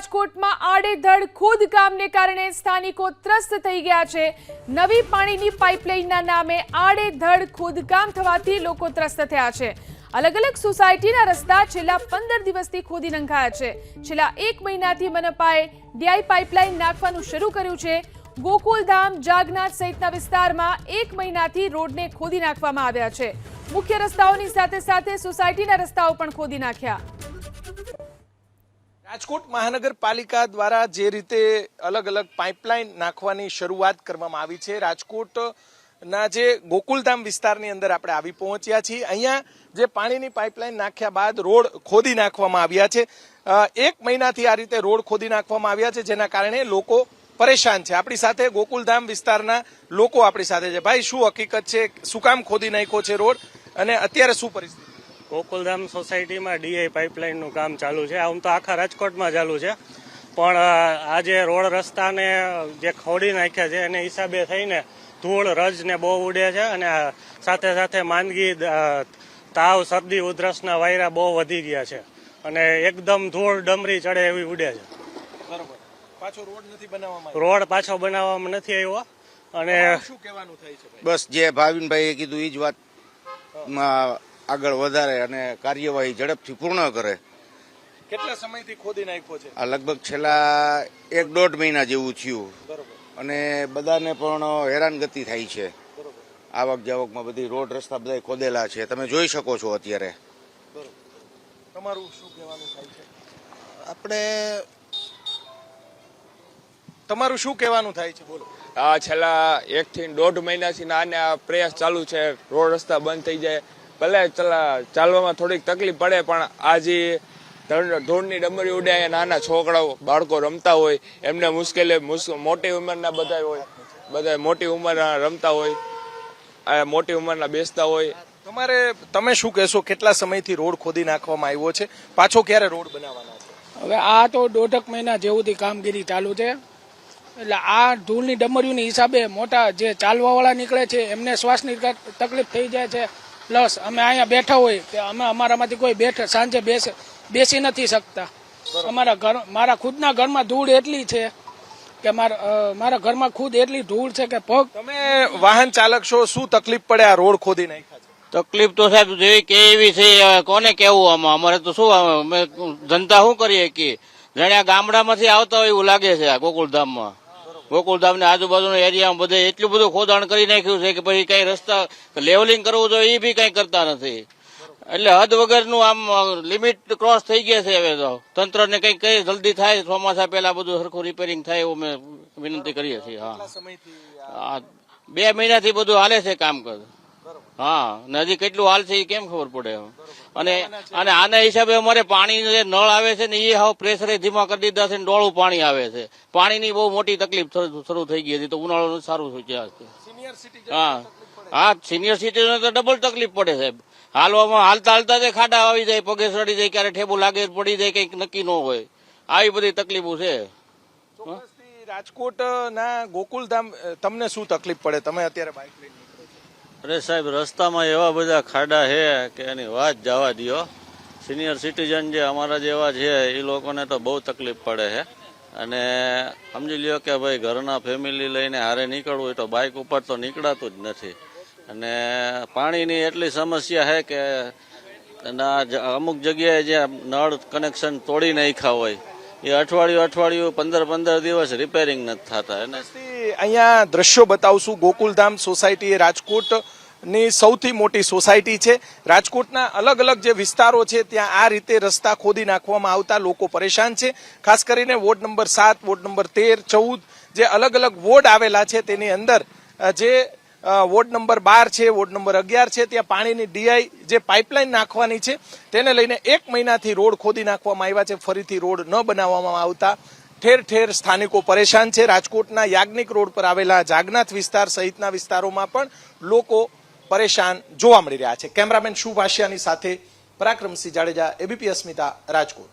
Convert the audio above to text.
રાજકોટમાં આડેધડ ખોદકામને કારણે સ્થાનિકો ત્રસ્ત થઈ ગયા છે। નવી પાણીની પાઇપલાઇનના નામે આડેધડ ખોદકામ થવાથી લોકો ત્રસ્ત થયા છે। અલગ અલગ સોસાયટીના રસ્તા છેલ્લા 15 દિવસથી ખોદી નંખાયા છે। છેલ્લા 1 મહિનાથી મનપાએ ડીઆઈ પાઇપલાઇન નાખવાનું શરૂ કર્યું છે। ગોકુલધામ, જાગનાથ સહિતના વિસ્તારમાં 1 મહિનાથી રોડને ખોદી નાખવામાં આવ્યા છે। મુખ્ય રસ્તાઓની સાથે સાથે સોસાયટીના રસ્તાઓ પણ ખોદી નાખ્યા। રાજકોટ મહાનગરપાલિકા દ્વારા જે રીતે અલગ અલગ પાઇપલાઇન નાખવાની શરૂઆત કરવામાં આવી છે, રાજકોટના જે ગોકુલધામ વિસ્તારની અંદર આપણે આવી પહોંચ્યા છીએ। અહીંયા જે પાણીની પાઇપલાઇન નાખ્યા બાદ રોડ ખોદી નાખવામાં આવ્યા છે। 1 મહિનાથી આ રીતે રોડ ખોદી નાખવામાં આવ્યા છે, જેના કારણે લોકો પરેશાન છે। આપણી સાથે ગોકુલધામ વિસ્તારના લોકો આપણી સાથે છે। ભાઈ, શું હકીકત છે? શું કામ ખોદી નાખ્યો છે રોડ અને અત્યારે શું પરિસ્થિતિ? ગોકુલધામ સોસાયટીમાં ડીઆઈ પાઇપલાઇનનું કામ ચાલુ છે। આમ તો આખા રાજકોટમાં ચાલુ છે, પણ આજે રોડ રસ્તાને જે ખોદી નાખ્યા છે એને હિસાબે થઈને ધૂળ રજ ને બહુ ઉડે છે અને સાથે સાથે માંદગી, તાવ, શરદી, ઉધરસના વાયરા બહુ વધી ગયા છે અને એકદમ ધૂળ ડમરી ચડે એવી ઉડે છે। બરોબર, પાછો રોડ નથી બનાવવામાં રોડ પાછો બનાવવામાં નથી આવ્યો અને શું કહેવાનું થાય છે? બસ જે ભાવિનભાઈએ કીધું એ જ વાત આગળ વધારે અને કાર્યવાહી ઝડપથી પૂર્ણ કરે। કેટલા સમયથી ખોદી નાખ્યો છે? આ લગભગ છેલ્લા 1-1.5 મહિના જેવું થયું બરોબર, અને બધાને પણ હેરાનગતિ થાય છે। બરોબર, આવક જાવકમાં બધી રોડ રસ્તા બધા ખોદેલા છે, તમે જોઈ શકો છો અત્યારે। બરોબર, તમારું શું કહેવાનું થાય છે? તમારું શું કહેવાનું થાય છે? બોલો। આ છેલ્લા 1 થી 1.5 મહિનાથી આ પ્રયાસ ચાલુ છે, રોડ રસ્તા બંધ થઈ જાય। ભલે ચાલવામાં થોડીક તકલીફ પડે, પણ આ જે ધૂળની ડમરી ઉડે, નાના છોકરાઓ બાળકો રમતા હોય એમને મુશ્કેલી, મોટી ઉંમરના બધા મોટી ઉંમરના રમતા હોય, મોટી ઉંમરના બેસતા હોય। તમે શું કહેશો? કેટલા સમયથી રોડ ખોદી નાખવામાં આવ્યો છે? પાછો ક્યારે રોડ બનાવવાના છે? હવે આ તો 1.5 મહિના જેવુંથી કામગીરી ચાલુ છે, એટલે આ ધૂળની ડમરીઓની હિસાબે મોટા જે ચાલવા વાળા નીકળે છે એમને શ્વાસની તકલીફ થઈ જાય છે। પ્લસ અમે અહીંયા બેઠા હોય કે અમે અમારામાંથી કોઈ સાંજે બેસી નથી શકતા। મારા ખુદના ઘરમાં ધૂળ એટલી છે કે મારા ઘરમાં ખુદ એટલી ધૂળ છે કે પગ। તમે વાહન ચાલક છો, શું તકલીફ પડે આ રોડ ખોદી નાખ્યા છે? તકલીફ તો સાહેબ જેવી કે એવી છે, કોને કેવું? આમાં અમારે તો શું, અમે ધંધા શું કરીએ કે જાણે ગામડામાંથી આવતા હોય એવું લાગે છે। આ ગોકુલધામમાં, ગોકુલધામ ને આજુબાજુના એરિયામાં બધે એટલું બધું ખોદાણ કરી નાખ્યું છે કે પછી કઈ રસ્તા લેવલિંગ કરવું જોઈએ એ બી કઈ કરતા નથી। એટલે હદ વગરનું આમ લિમિટ ક્રોસ થઈ ગયા છે। હવે તો તંત્રને કઈ જલ્દી થાય, ચોમાસા પહેલા બધું સરખું રિપેરિંગ થાય એવું અમે વિનંતી કરીએ છીએ। હા, 2 મહિનાથી બધું હાલે છે કામકાજ। હા, ને હજી કેટલું હાલ છે એ કેમ ખબર પડે? અને આના હિસાબે અમારે પાણી જે નળ આવે છે ને એ હાવ પ્રેશરે ધીમા કરી દીધા છે, ડોળું પાણી આવે છે। પાણીની બહુ મોટી તકલીફ શરૂ થઈ ગઈ હતી, તો ઉનાળો સારું થઈ ગયા છે। હા, સિનિયર સિટીઝન તો ડબલ તકલીફ પડે સાહેબ। હાલતા હાલતા ખાડા આવી જાય, પગે સડી જાય, ક્યારે ઠેબુ લાગે, પડી જાય, કઈક નક્કી ન હોય, આવી બધી તકલીફો છે। રાજકોટ ના ગોકુલધામ તમને શું તકલીફ પડે? તમે અત્યારે બાઇક લઈને નીકળો છો? અરે સાહેબ, રસ્તામાં એવા બધા ખાડા છે કે એની વાત જવા દો। સિનિયર સિટીઝન જે અમારા જેવા છે એ લોકોને તો બહુ તકલીફ પડે છે। અને સમજી લ્યો કે ભાઈ ઘરના ફેમિલી લઈને હારે નીકળવું હોય તો બાઇક ઉપર તો નીકળાતું જ નથી। અને પાણીની એટલી સમસ્યા છે કે અમુક જગ્યાએ જે નળ કનેક્શન તોડી નાખ્યા હોય એ અઠવાડિયું 15 દિવસ રિપેરિંગ નથી થતા। અહીંયા દ્રશ્યો બતાવશું। ગોકુલધામ સોસાયટી એ રાજકોટની સૌથી મોટી સોસાયટી છે। રાજકોટના અલગ અલગ જે વિસ્તારો છે ત્યાં આ રીતે રસ્તા ખોદી નાખવામાં આવતા લોકો પરેશાન છે। ખાસ કરીને વોર્ડ નંબર 7, વોર્ડ નંબર 13, 14 જે અલગ અલગ વોર્ડ આવેલા છે તેની અંદર જે વોર્ડ નંબર 12 છે, વોર્ડ નંબર 11 છે, ત્યાં પાણીની ડીઆઈ જે પાઇપલાઇન નાખવાની છે તેને લઈને 1 મહિનાથી રોડ ખોદી નાખવામાં આવ્યા છે। ફરીથી રોડ ન બનાવવામાં આવતા ઠેર ઠેર સ્થાનિકો પરેશાન છે। રાજકોટના યાજ્ઞિક રોડ પર આવેલા જાગનાથ વિસ્તાર સહિતના વિસ્તારોમાં પણ લોકો પરેશાન જોવા મળી રહ્યા છે। કેમેરામેન શુભ આશિયાની સાથે પરાક્રમસિંહ જાડેજા, એબીપી અસ્મિતા, રાજકોટ।